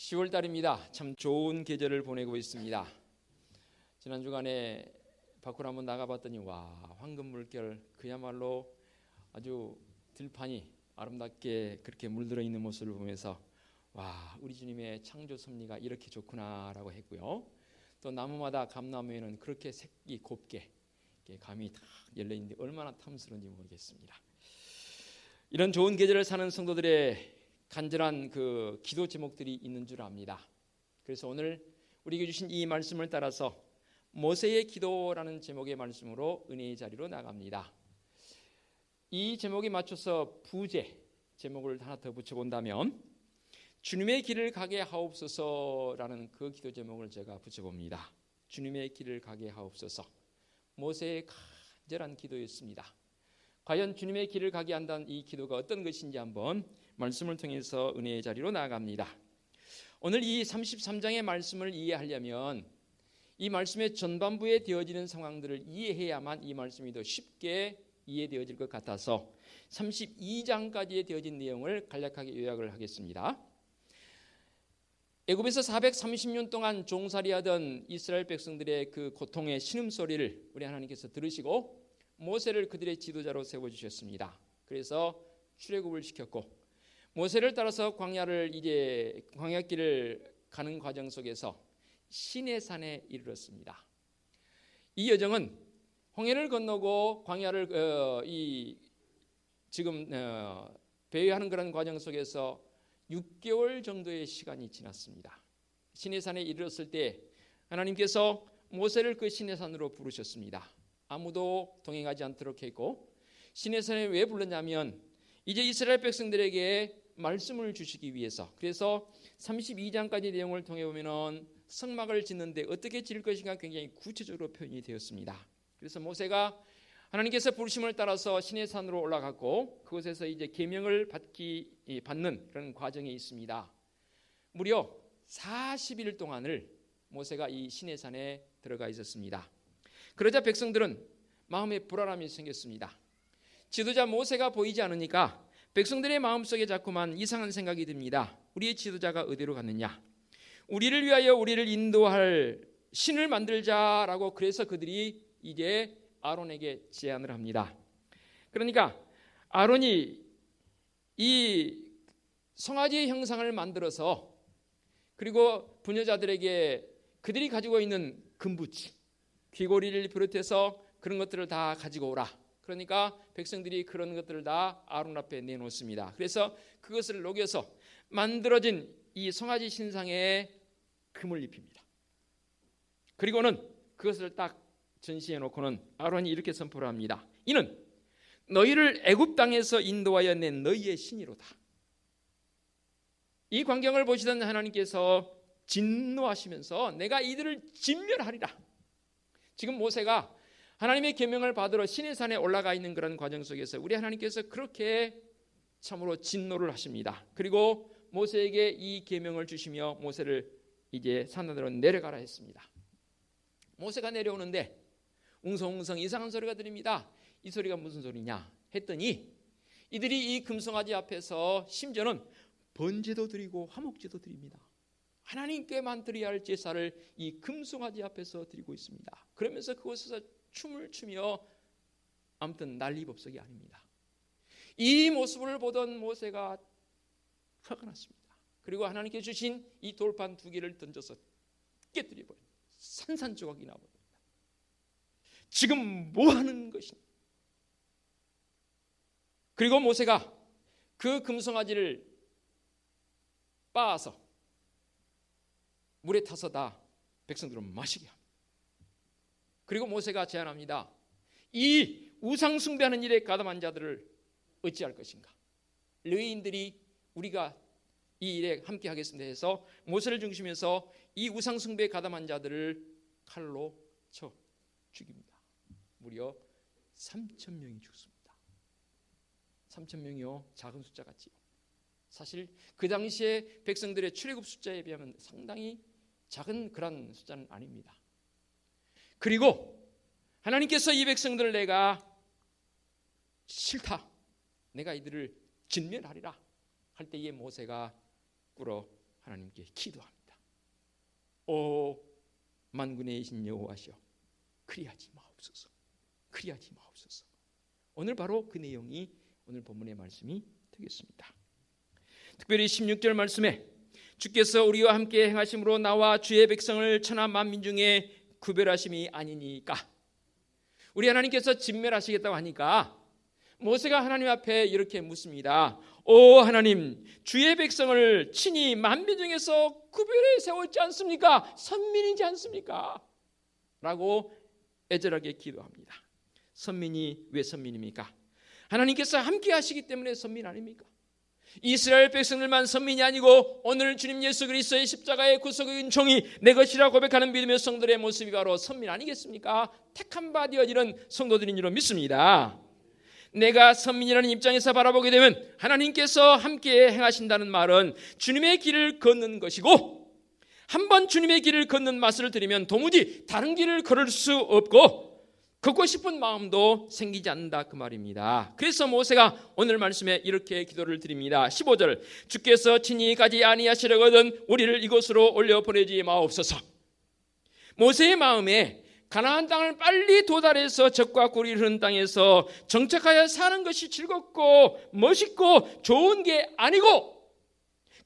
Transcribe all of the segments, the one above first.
10월 달입니다. 참 좋은 계절을 보내고 있습니다. 지난 주간에 밖으로 한번 나가봤더니 황금 물결 그야말로 아주 들판이 아름답게 그렇게 물들어 있는 모습을 보면서 우리 주님의 창조 섭리가 이렇게 좋구나라고 했고요. 또 나무마다 감나무에는 그렇게 색이 곱게 감이 다 열려 있는데 얼마나 탐스러운지 모르겠습니다. 이런 좋은 계절을 사는 성도들의 간절한 그 기도 제목들이 있는 줄 압니다. 그래서 오늘 우리에게 주신 이 말씀을 따라서 모세의 기도라는 제목의 말씀으로 은혜의 자리로 나갑니다. 이 제목에 맞춰서 부제 제목을 하나 더 붙여본다면 주님의 길을 가게 하옵소서라는 그 기도 제목을 제가 붙여봅니다. 주님의 길을 가게 하옵소서. 모세의 간절한 기도였습니다. 과연 주님의 길을 가게 한다는 이 기도가 어떤 것인지 한번 말씀을 통해서 은혜의 자리로 나아갑니다. 오늘 이 33장의 말씀을 이해하려면 이 말씀의 전반부에 되어지는 상황들을 이해해야만 이 말씀이 더 쉽게 이해되어질 것 같아서 32장까지에 되어진 내용을 간략하게 요약을 하겠습니다. 애굽에서 430년 동안 종살이하던 이스라엘 백성들의 그 고통의 신음소리를 우리 하나님께서 들으시고 모세를 그들의 지도자로 세워주셨습니다. 그래서 출애굽을 시켰고 모세를 따라서 광야길을 가는 과정 속에서 시내산에 이르렀습니다. 이 여정은 홍해를 건너고 광야를 배회하는 그런 과정 속에서 6개월 정도의 시간이 지났습니다. 시내산에 이르렀을 때 하나님께서 모세를 그 시내산으로 부르셨습니다. 아무도 동행하지 않도록 했고 시내산에 왜 불렀냐면 이제 이스라엘 백성들에게 말씀을 주시기 위해서. 그래서 32장까지 내용을 통해 보면은 성막을 짓는데 어떻게 지을 것인가 굉장히 구체적으로 표현이 되었습니다. 그래서 모세가 하나님께서 부르심을 따라서 시내산으로 올라갔고 그곳에서 이제 계명을 받는 그런 과정이 있습니다. 무려 40일 동안을 모세가 이 시내산에 들어가 있었습니다. 그러자 백성들은 마음에 불안함이 생겼습니다. 지도자 모세가 보이지 않으니까 백성들의 마음속에 자꾸만 이상한 생각이 듭니다. 우리의 지도자가 어디로 갔느냐? 우리를 위하여 우리를 인도할 신을 만들자라고. 그래서 그들이 이제 아론에게 제안을 합니다. 그러니까 아론이 이 송아지 형상을 만들어서 그리고 부녀자들에게 그들이 가지고 있는 금부치, 귀고리를 비롯해서 그런 것들을 다 가지고 오라. 그러니까 백성들이 그런 것들을 다 아론 앞에 내놓습니다. 그래서 그것을 녹여서 만들어진 이 송아지 신상에 금을 입힙니다. 그리고는 그것을 딱 전시해 놓고는 아론이 이렇게 선포를 합니다. 이는 너희를 애굽 땅에서 인도하여 낸 너희의 신이로다. 이 광경을 보시던 하나님께서 진노하시면서 내가 이들을 진멸하리라. 지금 모세가 하나님의 계명을 받으러 시내산에 올라가 있는 그런 과정 속에서 우리 하나님께서 그렇게 참으로 진노를 하십니다. 그리고 모세에게 이 계명을 주시며 모세를 이제 산으로 내려가라 했습니다. 모세가 내려오는데 웅성웅성 이상한 소리가 들립니다. 이 소리가 무슨 소리냐 했더니 이들이 이 금송아지 앞에서 심지어는 번제도 드리고 화목제도 드립니다. 하나님께만 드려야 할 제사를 이 금송아지 앞에서 드리고 있습니다. 그러면서 그곳에서 춤을 추며 아무튼 난리법석이 아닙니다. 이 모습을 보던 모세가 화가 났습니다. 그리고 하나님께 주신 이 돌판 2개를 던져서 깨뜨려버린 산산조각이 나버립니다. 지금 뭐 하는 것이냐? 그리고 모세가 그 금송아지를 빻아서 물에 타서 다 백성들을 마시게 합니다. 그리고 모세가 제안합니다. 이 우상 숭배하는 일에 가담한 자들을 어찌할 것인가? 레위인들이 우리가 이 일에 함께 하겠습니다 해서 모세를 중심해서 이 우상 숭배에 가담한 자들을 칼로 쳐 죽입니다. 무려 3,000명이 죽습니다. 3,000명이요 작은 숫자 같지요. 사실 그 당시에 백성들의 출애굽 숫자에 비하면 상당히 작은 그런 숫자는 아닙니다. 그리고 하나님께서 이 백성들을 내가 싫다, 내가 이들을 진멸하리라 할 때에 모세가 꿇어 하나님께 기도합니다. 오 만군의 신 여호와시여, 그리하지 마옵소서, 그리하지 마옵소서. 오늘 바로 그 내용이 오늘 본문의 말씀이 되겠습니다. 특별히 16절 말씀에 주께서 우리와 함께 행하심으로 나와 주의 백성을 천하 만민 중에 구별하심이 아니니까, 우리 하나님께서 진멸하시겠다고 하니까 모세가 하나님 앞에 이렇게 묻습니다. 오 하나님, 주의 백성을 친히 만민 중에서 구별해 세웠지 않습니까? 선민이지 않습니까? 라고 애절하게 기도합니다. 선민이 왜 선민입니까? 하나님께서 함께 하시기 때문에 선민 아닙니까? 이스라엘 백성들만 선민이 아니고 오늘 주님 예수 그리스도의 십자가의 구속의 은총이 내 것이라 고백하는 믿음의 성도들의 모습이 바로 선민 아니겠습니까? 택한 바 되어지는 성도들인 줄로 믿습니다. 내가 선민이라는 입장에서 바라보게 되면 하나님께서 함께 행하신다는 말은 주님의 길을 걷는 것이고, 한번 주님의 길을 걷는 맛을 들이면 도무지 다른 길을 걸을 수 없고 걷고 싶은 마음도 생기지 않는다, 그 말입니다. 그래서 모세가 오늘 말씀에 이렇게 기도를 드립니다. 15절, 주께서 친히 가지 아니하시려거든 우리를 이곳으로 올려보내지 마옵소서. 모세의 마음에 가나안 땅을 빨리 도달해서 적과 꿀이 흐르는 땅에서 정착하여 사는 것이 즐겁고 멋있고 좋은 게 아니고,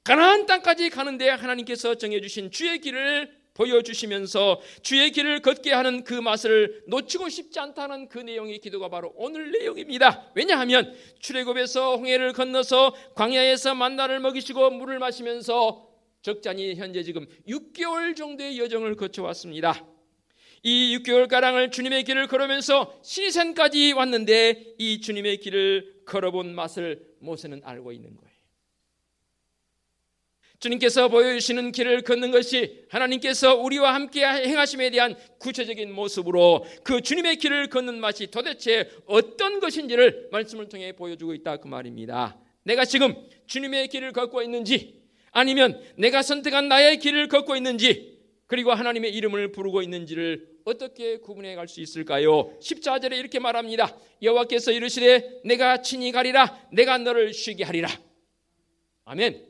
가나안 땅까지 가는데 하나님께서 정해주신 주의 길을 보여주시면서 주의 길을 걷게 하는 그 맛을 놓치고 싶지 않다는 그 내용의 기도가 바로 오늘 내용입니다. 왜냐하면 출애굽에서 홍해를 건너서 광야에서 만나를 먹이시고 물을 마시면서 적잖이 현재 지금 6개월 정도의 여정을 거쳐왔습니다. 이 6개월가량을 주님의 길을 걸으면서 시내산까지 왔는데 이 주님의 길을 걸어본 맛을 모세는 알고 있는 거예요. 주님께서 보여주시는 길을 걷는 것이 하나님께서 우리와 함께 행하심에 대한 구체적인 모습으로 그 주님의 길을 걷는 맛이 도대체 어떤 것인지를 말씀을 통해 보여주고 있다, 그 말입니다. 내가 지금 주님의 길을 걷고 있는지, 아니면 내가 선택한 나의 길을 걷고 있는지, 그리고 하나님의 이름을 부르고 있는지를 어떻게 구분해 갈 수 있을까요? 14절에 이렇게 말합니다. 여호와께서 이르시되 내가 친히 가리라, 내가 너를 쉬게 하리라. 아멘.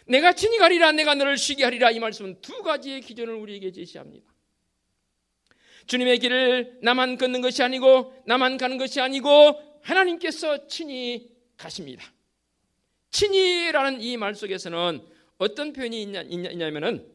내가 친히 가리라, 내가 너를 쉬게 하리라. 이 말씀은 두 가지의 기준을 우리에게 제시합니다. 주님의 길을 나만 걷는 것이 아니고 나만 가는 것이 아니고 하나님께서 친히 가십니다. 친히라는 이 말 속에서는 어떤 표현이 있냐면은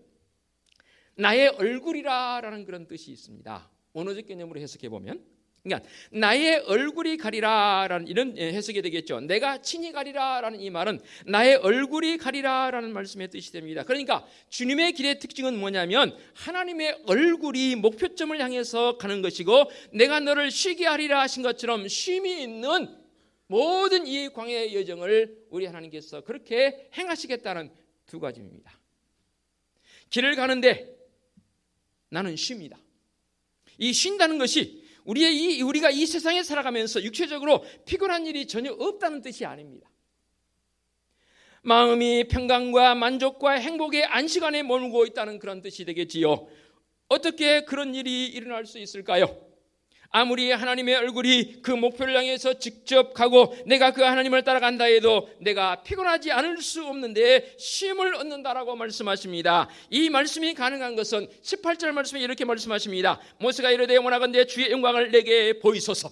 나의 얼굴이라는 그런 뜻이 있습니다. 언어적 개념으로 해석해 보면, 그러니까 나의 얼굴이 가리라라는 이런 해석이 되겠죠. 내가 친히 가리라라는 이 말은 나의 얼굴이 가리라라는 말씀의 뜻이 됩니다. 그러니까 주님의 길의 특징은 뭐냐면 하나님의 얼굴이 목표점을 향해서 가는 것이고, 내가 너를 쉬게 하리라 하신 것처럼 쉼이 있는 모든 이 광야의 여정을 우리 하나님께서 그렇게 행하시겠다는 두 가지입니다. 길을 가는데 나는 쉽니다. 이 쉰다는 것이 우리가 이 세상에 살아가면서 육체적으로 피곤한 일이 전혀 없다는 뜻이 아닙니다. 마음이 평강과 만족과 행복의 안식안에 머물고 있다는 그런 뜻이 되겠지요. 어떻게 그런 일이 일어날 수 있을까요? 아무리 하나님의 얼굴이 그 목표를 향해서 직접 가고 내가 그 하나님을 따라간다 해도 내가 피곤하지 않을 수 없는데 쉼을 얻는다라고 말씀하십니다. 이 말씀이 가능한 것은 18절 말씀에 이렇게 말씀하십니다. 모세가 이르되 원하건대 주의 영광을 내게 보이소서.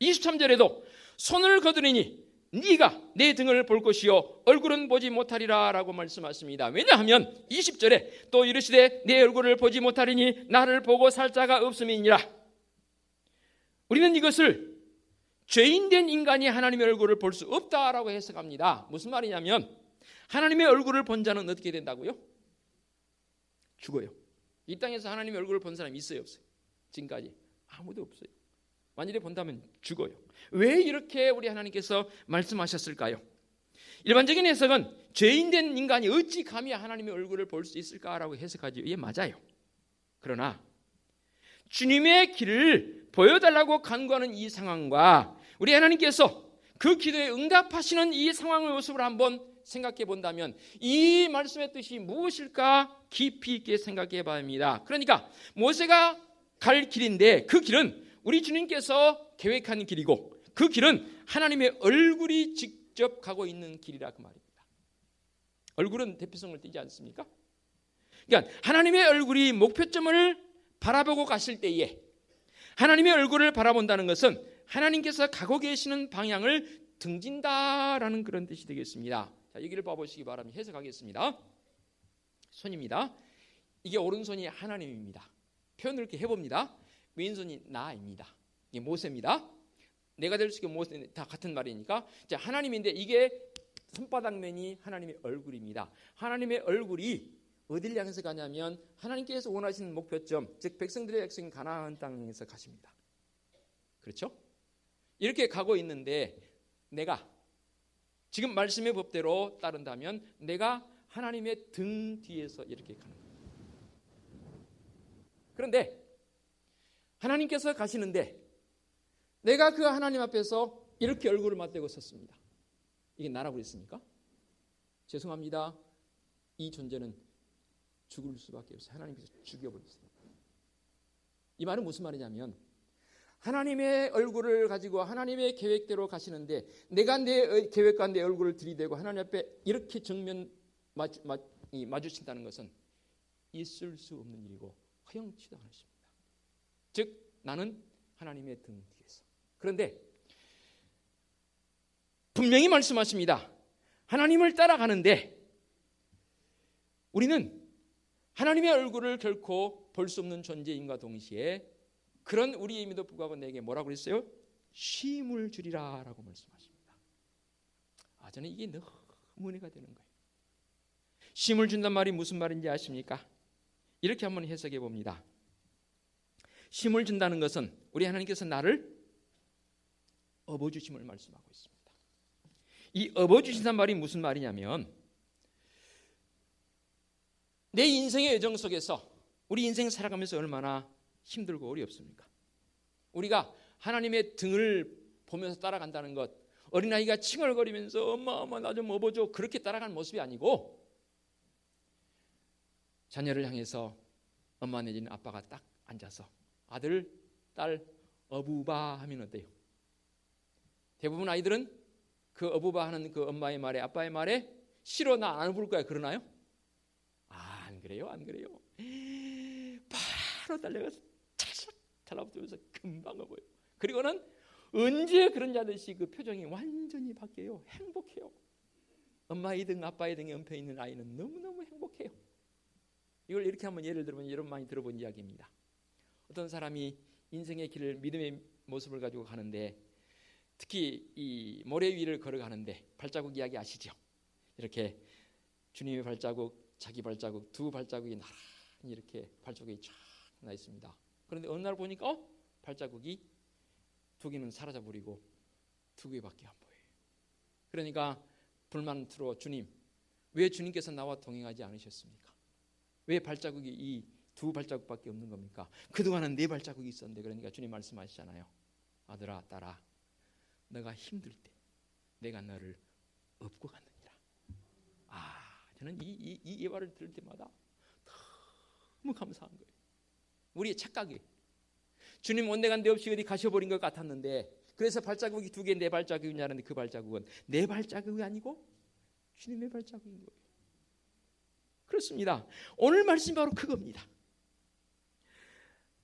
23절에도 손을 거두리니 네가 내 등을 볼 것이요 얼굴은 보지 못하리라 라고 말씀하십니다. 왜냐하면 20절에 또 이르시되 내 얼굴을 보지 못하리니 나를 보고 살 자가 없음이니라. 우리는 이것을 죄인된 인간이 하나님의 얼굴을 볼 수 없다라고 해석합니다. 무슨 말이냐면 하나님의 얼굴을 본 자는 어떻게 된다고요? 죽어요. 이 땅에서 하나님의 얼굴을 본 사람이 있어요, 없어요? 지금까지 아무도 없어요. 만일에 본다면 죽어요. 왜 이렇게 우리 하나님께서 말씀하셨을까요? 일반적인 해석은 죄인된 인간이 어찌 감히 하나님의 얼굴을 볼 수 있을까라고 해석하죠. 이게 맞아요. 그러나 주님의 길을 보여달라고 간구하는 이 상황과 우리 하나님께서 그 기도에 응답하시는 이 상황의 모습을 한번 생각해 본다면 이 말씀의 뜻이 무엇일까 깊이 있게 생각해 봐야 합니다. 그러니까 모세가 갈 길인데 그 길은 우리 주님께서 계획한 길이고 그 길은 하나님의 얼굴이 직접 가고 있는 길이라 그 말입니다. 얼굴은 대표성을 띠지 않습니까? 그러니까 하나님의 얼굴이 목표점을 바라보고 가실 때에 하나님의 얼굴을 바라본다는 것은 하나님께서 가고 계시는 방향을 등진다라는 그런 뜻이 되겠습니다. 자, 여기를 봐보시기 바랍니다. 해석하겠습니다. 손입니다. 이게 오른손이 하나님입니다. 표현을 이렇게 해봅니다. 왼손이 나입니다. 이게 모세입니다. 내가 될 수 있고 모세 다 같은 말이니까 자, 하나님인데 이게 손바닥면이 하나님의 얼굴입니다. 하나님의 얼굴이 어딜 향해서 가냐면 하나님께서 원하시는 목표점, 즉 백성들의 약속인 가나안 땅에서 가십니다. 그렇죠? 이렇게 가고 있는데 내가 지금 말씀의 법대로 따른다면 내가 하나님의 등 뒤에서 이렇게 가는 거예요. 그런데 하나님께서 가시는데 내가 그 하나님 앞에서 이렇게 얼굴을 맞대고 섰습니다. 이게 나라고 그랬습니까? 죄송합니다. 이 존재는 죽을 수밖에 없어요. 하나님께서 죽여버렸어요. 이 말은 무슨 말이냐면 하나님의 얼굴을 가지고 하나님의 계획대로 가시는데 내가 내 계획과 내 얼굴을 들이대고 하나님 앞에 이렇게 정면 마주친다는 것은 있을 수 없는 일이고 허영치도 않으십니다. 즉 나는 하나님의 등 뒤에서. 그런데 분명히 말씀하십니다. 하나님을 따라가는데 우리는 하나님의 얼굴을 결코 볼 수 없는 존재임과 동시에 그런 우리임에도 불구하고 내게 뭐라고 그랬어요? 쉼을 주리라 라고 말씀하십니다. 저는 이게 너무 은혜가 되는 거예요. 쉼을 준단 말이 무슨 말인지 아십니까? 이렇게 한번 해석해 봅니다. 쉼을 준다는 것은 우리 하나님께서 나를 업어주심을 말씀하고 있습니다. 이 업어주신단 말이 무슨 말이냐면 내 인생의 여정 속에서 우리 인생 살아가면서 얼마나 힘들고 어렵습니까? 우리가 하나님의 등을 보면서 따라간다는 것, 어린아이가 칭얼거리면서 엄마 나 좀 업어줘 그렇게 따라가는 모습이 아니고 자녀를 향해서 엄마 내지는 아빠가 딱 앉아서 아들, 딸 어부바 하면 어때요? 대부분 아이들은 그 어부바 하는 그 엄마의 말에 아빠의 말에 싫어 나 안 업을 거야 그러나요? 안 그래요? 안 그래요? 바로 달려가서 찰싹 달라붙으면서 금방 업어요. 그리고는 언제 그런 자듯이 그 표정이 완전히 바뀌어요. 행복해요. 엄마의 등 아빠의 등에 얹혀 있는 아이는 너무너무 행복해요. 이걸 이렇게 한번 예를 들면 여러분 많이 들어본 이야기입니다. 어떤 사람이 인생의 길을 믿음의 모습을 가지고 가는데 특히 이 모래 위를 걸어가는데 발자국 이야기 아시죠? 이렇게 주님의 발자국, 자기 발자국, 두 발자국이 나란히 이렇게 발자국이 쫙 나 있습니다. 그런데 어느 날 보니까 발자국이 두 개는 사라져버리고 두 개밖에 안 보여요. 그러니까 불만으로 주님, 왜 주님께서 나와 동행하지 않으셨습니까? 왜 발자국이 이 두 발자국밖에 없는 겁니까? 그동안은 네 발자국이 있었는데. 그러니까 주님 말씀하시잖아요. 아들아 딸아 너가 힘들 때 내가 너를 업고 갔느니라. 저는 이 예화를 들을 때마다 너무 감사한 거예요. 우리의 착각이 주님 온데간데 없이 어디 가셔버린 것 같았는데 그래서 발자국이 두 개 내 발자국이냐는데 그 발자국은 내 발자국이 아니고 주님의 발자국인 거예요. 그렇습니다. 오늘 말씀이 바로 그겁니다.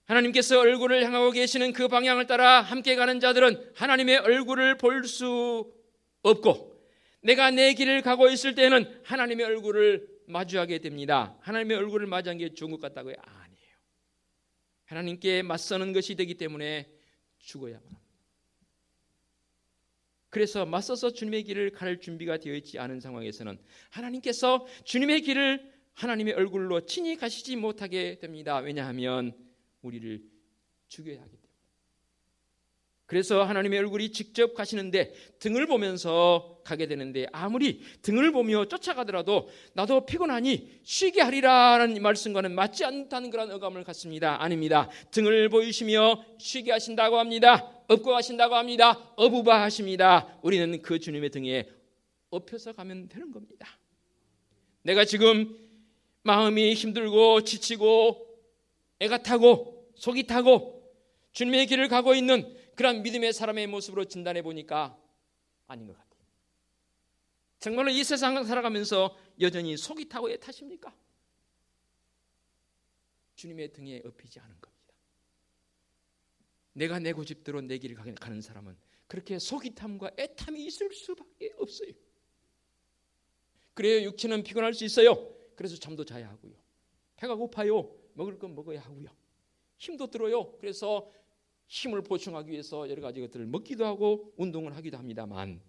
하나님께서 얼굴을 향하고 계시는 그 방향을 따라 함께 가는 자들은 하나님의 얼굴을 볼 수 없고 내가 내 길을 가고 있을 때는 하나님의 얼굴을 마주하게 됩니다. 하나님의 얼굴을 마주하는 게 좋은 것 같다고요? 아니에요. 하나님께 맞서는 것이 되기 때문에 죽어야만 합니다. 그래서 맞서서 주님의 길을 갈 준비가 되어 있지 않은 상황에서는 하나님께서 주님의 길을 하나님의 얼굴로 친히 가시지 못하게 됩니다. 왜냐하면 우리를 죽여야 하기 때문에. 그래서 하나님의 얼굴이 직접 가시는데 등을 보면서 가게 되는데 아무리 등을 보며 쫓아가더라도 나도 피곤하니 쉬게 하리라는 말씀과는 맞지 않다는 그런 어감을 갖습니다. 아닙니다. 등을 보이시며 쉬게 하신다고 합니다. 업고 가신다고 합니다. 어부바 하십니다. 우리는 그 주님의 등에 업혀서 가면 되는 겁니다. 내가 지금 마음이 힘들고 지치고 애가 타고 속이 타고 주님의 길을 가고 있는 그런 믿음의 사람의 모습으로 진단해 보니까 아닌 것 같아요. 정말로 이 세상을 살아가면서 여전히 속이 타고 애타십니까? 주님의 등에 업히지 않은 겁니다. 내가 내 고집대로 내 길을 가는 사람은 그렇게 속이 탐과 애탐이 있을 수밖에 없어요. 그래요, 육체는 피곤할 수 있어요. 그래서 잠도 자야 하고요. 배가 고파요. 먹을 건 먹어야 하고요. 힘도 들어요. 그래서 힘을 보충하기 위해서 여러 가지 것들을 먹기도 하고 운동을 하기도 합니다만,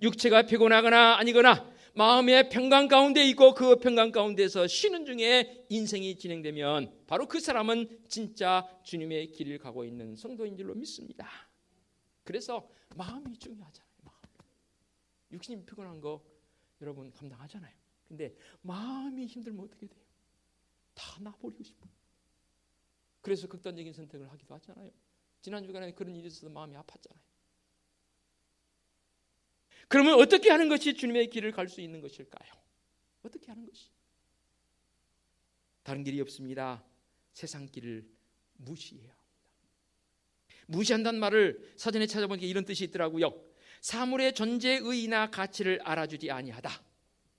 육체가 피곤하거나 아니거나 마음의 평강 가운데 있고 그 평강 가운데서 쉬는 중에 인생이 진행되면 바로 그 사람은 진짜 주님의 길을 가고 있는 성도인 줄로 믿습니다. 그래서 마음이 중요하잖아요. 마음. 육신이 피곤한 거 여러분 감당하잖아요. 근데 마음이 힘들면 어떻게 돼요? 다 놔버리고 싶어요. 그래서 극단적인 선택을 하기도 하잖아요. 지난 주간에 그런 일이 있어서 마음이 아팠잖아요. 그러면 어떻게 하는 것이 주님의 길을 갈 수 있는 것일까요? 어떻게 하는 것이? 다른 길이 없습니다. 세상 길을 무시해야 합니다. 무시한다는 말을 사전에 찾아보니까 이런 뜻이 있더라고요. 사물의 존재의의나 가치를 알아주지 아니하다.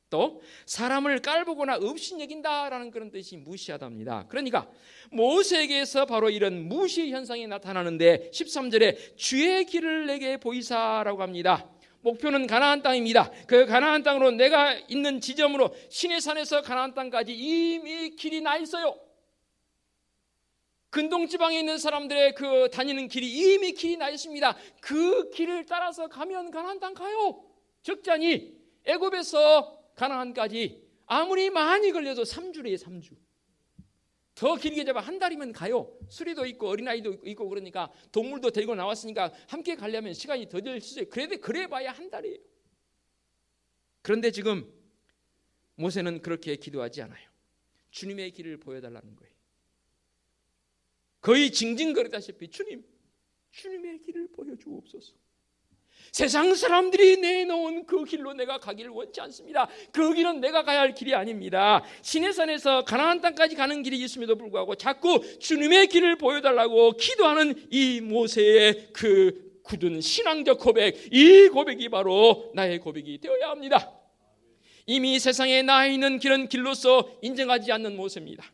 또 사람을 깔보거나 없이 여긴다라는 그런 뜻이 무시하답니다. 그러니까 모세에게서 바로 이런 무시 현상이 나타나는데 13절에 주의 길을 내게 보이사라고 합니다. 목표는 가나안 땅입니다. 그 가나안 땅으로 내가 있는 지점으로 시내산에서 가나안 땅까지 이미 길이 나 있어요. 근동지방에 있는 사람들의 그 다니는 길이 이미 길이 나 있습니다. 그 길을 따라서 가면 가나안 땅 가요. 적잖이 애굽에서 가나안까지 아무리 많이 걸려도 3주래요. 3주. 더 길게 잡아 한 달이면 가요. 수리도 있고 어린아이도 있고 그러니까 동물도 데리고 나왔으니까 함께 가려면 시간이 더 될 수 있어요. 그래 봐야 한 달이에요. 그런데 지금 모세는 그렇게 기도하지 않아요. 주님의 길을 보여달라는 거예요. 거의 징징거리다시피 주님의 길을 보여주옵소서. 세상 사람들이 내놓은 그 길로 내가 가기를 원치 않습니다. 그 길은 내가 가야 할 길이 아닙니다. 시내산에서 가나안 땅까지 가는 길이 있음에도 불구하고 자꾸 주님의 길을 보여달라고 기도하는 이 모세의 그 굳은 신앙적 고백, 이 고백이 바로 나의 고백이 되어야 합니다. 이미 세상에 나 있는 길은 길로서 인정하지 않는 모세입니다.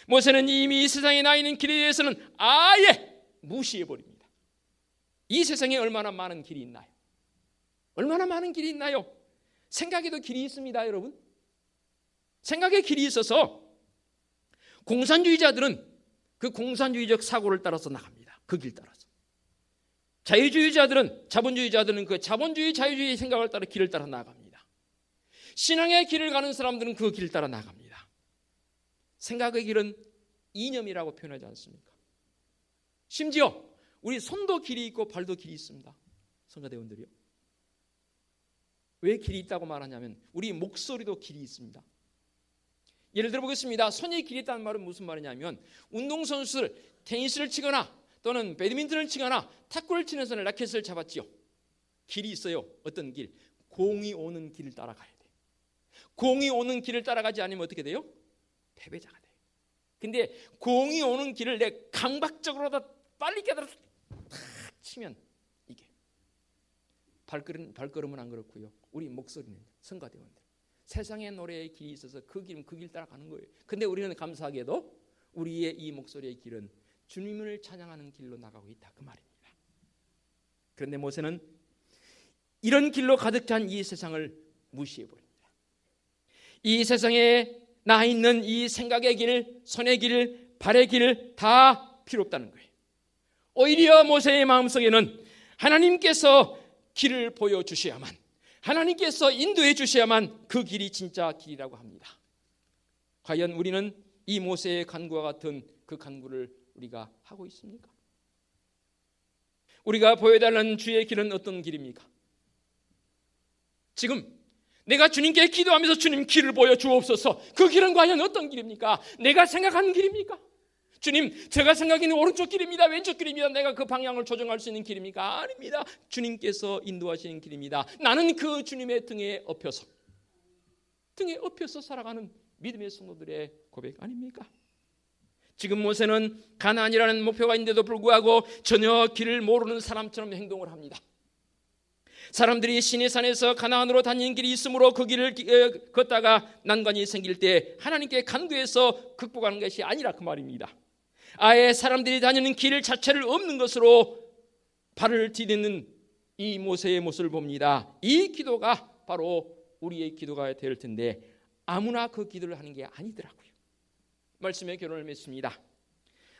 모세는 이미 세상에 나 있는 길에 대해서는 아예 무시해버립니다. 이 세상에 얼마나 많은 길이 있나요? 얼마나 많은 길이 있나요? 생각에도 길이 있습니다, 여러분. 생각에 길이 있어서 공산주의자들은 그 공산주의적 사고를 따라서 나갑니다. 그 길 따라서. 자본주의자들은 그 자본주의 자유주의 생각을 따라 길을 따라 나갑니다. 신앙의 길을 가는 사람들은 그 길을 따라 나갑니다. 생각의 길은 이념이라고 표현하지 않습니까? 심지어 우리 손도 길이 있고 발도 길이 있습니다. 성가대원들이요. 왜 길이 있다고 말하냐면 우리 목소리도 길이 있습니다. 예를 들어 보겠습니다. 손이 길이 있다는 말은 무슨 말이냐면 운동선수들 테니스를 치거나 또는 배드민턴을 치거나 탁구를 치는 선을 라켓을 잡았지요. 길이 있어요. 어떤 길? 공이 오는 길을 따라가야 돼요. 공이 오는 길을 따라가지 않으면 어떻게 돼요? 패배자가 돼요. 근데 공이 오는 길을 내 강박적으로 다 빨리 깨달아서 탁 치면 이게 발걸음은 안 그렇고요. 우리 목소리는 성가대원들 세상의 노래의 길이 있어서 그 길은 그 길 따라가는 거예요. 근데 우리는 감사하게도 우리의 이 목소리의 길은 주님을 찬양하는 길로 나가고 있다 그 말입니다. 그런데 모세는 이런 길로 가득 찬 이 세상을 무시해버립니다. 이 세상에 나 있는 이 생각의 길, 손의 길, 발의 길 다 필요 없다는 거예요. 오히려 모세의 마음속에는 하나님께서 길을 보여주셔야만, 하나님께서 인도해 주셔야만 그 길이 진짜 길이라고 합니다. 과연 우리는 이 모세의 간구와 같은 그 간구를 우리가 하고 있습니까? 우리가 보여달라는 주의 길은 어떤 길입니까? 지금 내가 주님께 기도하면서 주님 길을 보여주옵소서. 그 길은 과연 어떤 길입니까? 내가 생각하는 길입니까? 주님, 제가 생각하는 오른쪽 길입니다, 왼쪽 길입니다. 내가 그 방향을 조정할 수 있는 길입니까? 아닙니다. 주님께서 인도하시는 길입니다. 나는 그 주님의 등에 엎여서 살아가는 믿음의 성도들의 고백 아닙니까? 지금 모세는 가나안이라는 목표가 있는데도 불구하고 전혀 길을 모르는 사람처럼 행동을 합니다. 사람들이 시내산에서 가나안으로 다니는 길이 있으므로 그 길을 걷다가 난관이 생길 때 하나님께 간구해서 극복하는 것이 아니라 그 말입니다. 아예 사람들이 다니는 길 자체를 없는 것으로 발을 디디는 이 모세의 모습을 봅니다. 이 기도가 바로 우리의 기도가 될 텐데 아무나 그 기도를 하는 게 아니더라고요. 말씀에 결론을 맺습니다.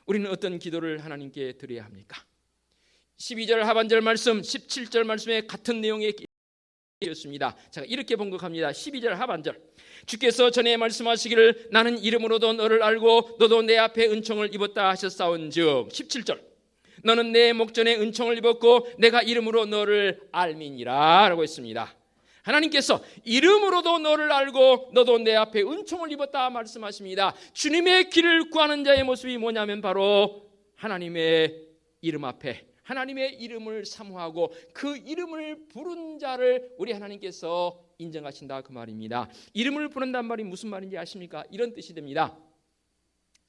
우리는 어떤 기도를 하나님께 드려야 합니까? 12절 하반절 말씀, 17절 말씀에 같은 내용의 기도였습니다. 제가 이렇게 번역합니다. 12절 하반절, 주께서 전에 말씀하시기를 나는 이름으로도 너를 알고 너도 내 앞에 은총을 입었다 하셨사온즉, 17절, 너는 내 목전에 은총을 입었고 내가 이름으로 너를 알미니라 라고 했습니다. 하나님께서 이름으로도 너를 알고 너도 내 앞에 은총을 입었다 말씀하십니다. 주님의 길을 구하는 자의 모습이 뭐냐면 바로 하나님의 이름 앞에 하나님의 이름을 사모하고 그 이름을 부른 자를 우리 하나님께서 인정하신다 그 말입니다. 이름을 부른단 말이 무슨 말인지 아십니까? 이런 뜻이 됩니다.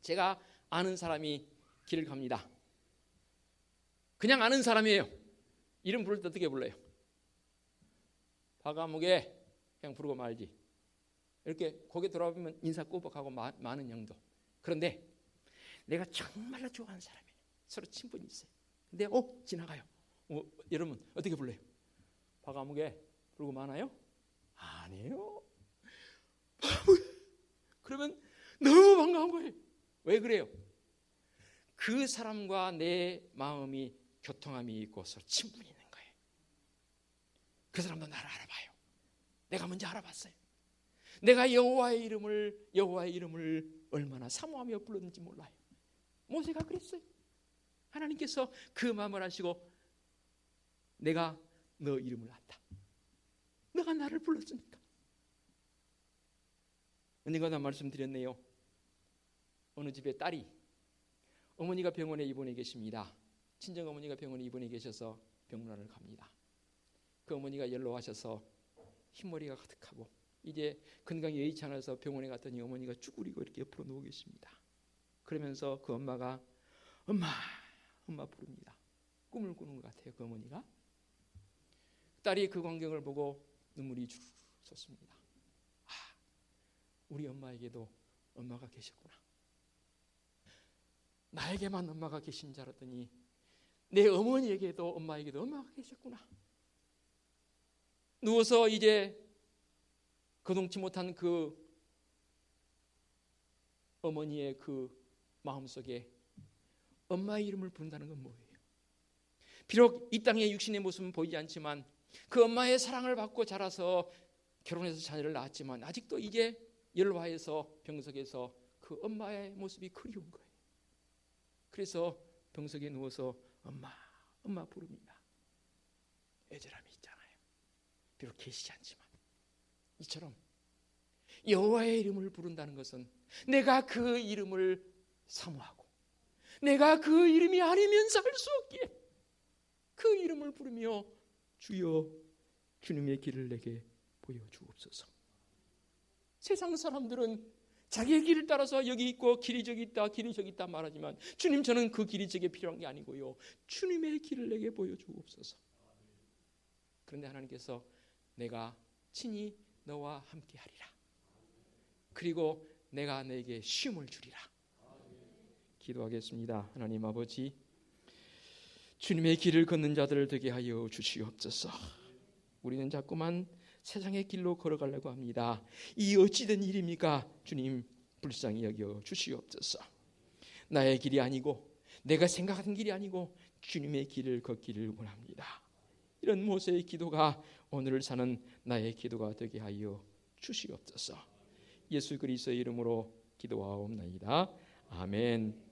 제가 아는 사람이 길을 갑니다. 그냥 아는 사람이에요. 이름 부를 때 어떻게 불러요? 바가목에 그냥 부르고 말지. 이렇게 고개 돌아보면 인사 꼬박하고 많은 정도. 그런데 내가 정말로 좋아하는 사람이에요. 서로 친분이 있어요. 근데 지나가요. 여러분 어떻게 불러요? 바가목에 부르고 마나요? 아니에요. 그러면 너무 반가운 거예요. 왜 그래요? 그 사람과 내 마음이 교통함이 있고 서로 친분이 있는 거예요. 그 사람도 나를 알아봐요. 내가 먼저 알아봤어요. 내가 여호와의 이름을 얼마나 사모하며 불렀는지 몰라요. 모세가 그랬어요. 하나님께서 그 마음을 하시고 내가 너 이름을 안다. 너가 나를 불렀으니까. 언젠가 나 말씀드렸네요. 어느 집에 딸이 어머니가 병원에 입원해 계십니다. 친정어머니가 병원에 입원해 계셔서 병문안을 갑니다. 그 어머니가 연로하셔서 흰머리가 가득하고 이제 건강이 여의치 않아서 병원에 갔더니 어머니가 쭈그리고 이렇게 옆으로 누워 계십니다. 그러면서 그 엄마가 엄마 부릅니다. 꿈을 꾸는 것 같아요. 그 어머니가. 딸이 그 광경을 보고 눈물이 주르르 솟습니다. 우리 엄마에게도 엄마가 계셨구나. 나에게만 엄마가 계신 줄 알았더니 내 어머니에게도 엄마에게도 엄마가 계셨구나. 누워서 이제 거동치 못한 그 어머니의 그 마음속에 엄마의 이름을 부른다는 건 뭐예요? 비록 이 땅의 육신의 모습은 보이지 않지만 그 엄마의 사랑을 받고 자라서 결혼해서 자녀를 낳았지만 아직도 이제 연로하여서 병석에서 그 엄마의 모습이 그리운 거예요. 그래서 병석에 누워서 엄마 부릅니다. 애절함이 있잖아요. 비록 계시지 않지만 이처럼 여호와의 이름을 부른다는 것은 내가 그 이름을 사모하고 내가 그 이름이 아니면 살 수 없기에 그 이름을 부르며 주여 주님의 길을 내게 보여주옵소서. 세상 사람들은 자기의 길을 따라서 여기 있고 길이 저기 있다 길이 저기 있다 말하지만 주님 저는 그 길이 저게 필요한 게 아니고요. 주님의 길을 내게 보여주옵소서. 그런데 하나님께서 내가 친히 너와 함께 하리라. 그리고 내가 너에게 쉼을 주리라. 기도하겠습니다. 하나님 아버지, 주님의 길을 걷는 자들을 되게 하여 주시옵소서. 우리는 자꾸만 세상의 길로 걸어가려고 합니다. 이 어찌된 일입니까? 주님 불쌍히 여겨 주시옵소서. 나의 길이 아니고 내가 생각하는 길이 아니고 주님의 길을 걷기를 원합니다. 이런 모세의 기도가 오늘을 사는 나의 기도가 되게 하여 주시옵소서. 예수 그리스도의 이름으로 기도하옵나이다. 아멘.